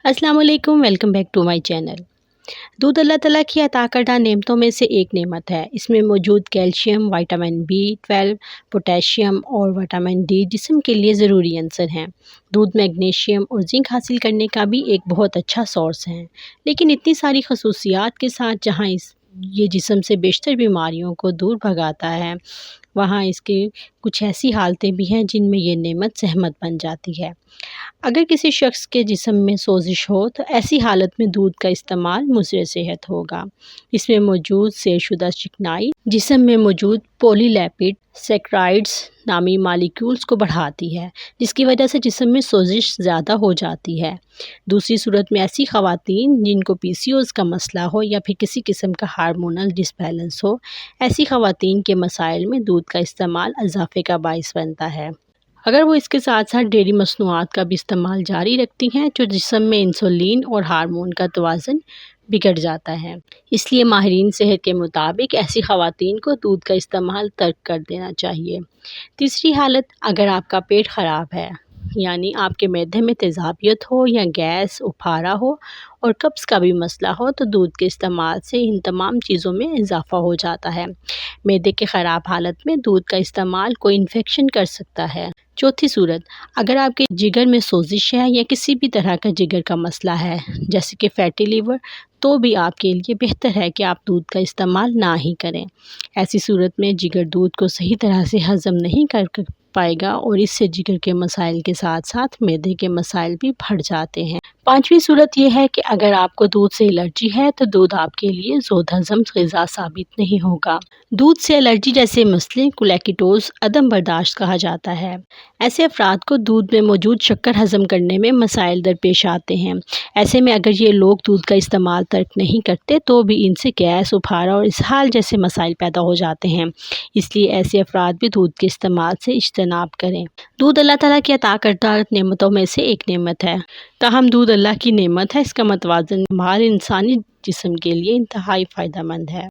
अस्सलाम वालेकुम, welcome back to my channel. दूध अल्लाह ताला की अता करदा नेमतों में से एक नेमत है। इसमें मौजूद कैल्शियम, विटामिन B12, पोटेशियम और विटामिन D जिस्म के लिए ज़रूरी अंसर हैं। दूध मैग्नीशियम और जिंक हासिल करने का भी एक बहुत अच्छा सोर्स है। लेकिन इतनी सारी खसूसियात के साथ जहाँ ये जिस्म से बेशतर बीमारियों को दूर भगाता है, वहाँ इसके कुछ ऐसी हालतें भी हैं जिनमें ये नेमत ज़हमत बन जाती है। अगर किसी शख्स के जिस्म में सोजिश हो तो ऐसी हालत में दूध का इस्तेमाल मुज़र सेहत होगा। इसमें मौजूद सेशुदा चिकनाई जिस्म में मौजूद पॉलीलैपिड सैकराइड्स नामी मालिक्यूल्स को बढ़ाती है, जिसकी वजह से जिस्म में सोजिश ज़्यादा हो जाती है। दूसरी सूरत में ऐसी ख़वातीन जिनको PCOS का मसला हो या फिर किसी किस्म का हार्मोनल डिसबैलेंस हो, ऐसी ख़वातीन के मसाइल में दूध का इस्तेमाल इजाफ़े का बाइस बनता है। अगर वो इसके साथ साथ डेयरी मसनूआत का भी इस्तेमाल जारी रखती हैं जो जिस्म में इंसुलिन और हार्मोन का तवाज़ुन बिगड़ जाता है। इसलिए माहिरीन सेहत के मुताबिक ऐसी ख़वातीन को दूध का इस्तेमाल तर्क कर देना चाहिए। तीसरी हालत, अगर आपका पेट ख़राब है, यानी आपके मैदे में तेज़ाबियत हो या गैस, उफारा हो और कब्ज़ का भी मसला हो, तो दूध के इस्तेमाल से इन तमाम चीज़ों में इजाफ़ा हो जाता है। मैदे के ख़राब हालत में दूध का इस्तेमाल कोई इन्फेक्शन कर सकता है। चौथी सूरत, अगर आपके जिगर में सोजिश है या किसी भी तरह का जिगर का मसला है जैसे कि फैटी लीवर, तो भी आपके लिए बेहतर है कि आप दूध का इस्तेमाल ना ही करें। ऐसी सूरत में जिगर दूध को सही तरह से हज़म नहीं कर पाएगा और इससे जिगर के मसाइल के साथ साथ मैदे के मसाइल भी बढ़ जाते हैं। पांचवी सूरत यह है कि अगर आपको दूध से एलर्जी है तो दूध आपके लिए ज़ोद हज़म ग़िज़ा साबित नहीं होगा। दूध से एलर्जी जैसे मसले को लैक्टोज़ अदम बर्दाश्त कहा जाता है। ऐसे अफराद को दूध में मौजूद शक्कर हज़म करने में मसाइल दरपेश आते हैं। ऐसे में अगर ये लोग दूध का इस्तेमाल तर्क नहीं करते तो भी इनसे गैस, उफारा और इसहाल जैसे मसाइल पैदा हो जाते हैं। इसलिए ऐसे अफराद भी दूध के इस्तेमाल से इज्तनाब करें। दूध अल्लाह ताला की अता करदा नेमतों में से एक नेमत है। ताहम दूध अल्लाह की नेमत है, इसका मतवाज़न हमारे इंसानी जिस्म के लिए इंतहाई फ़ायदेमंद है।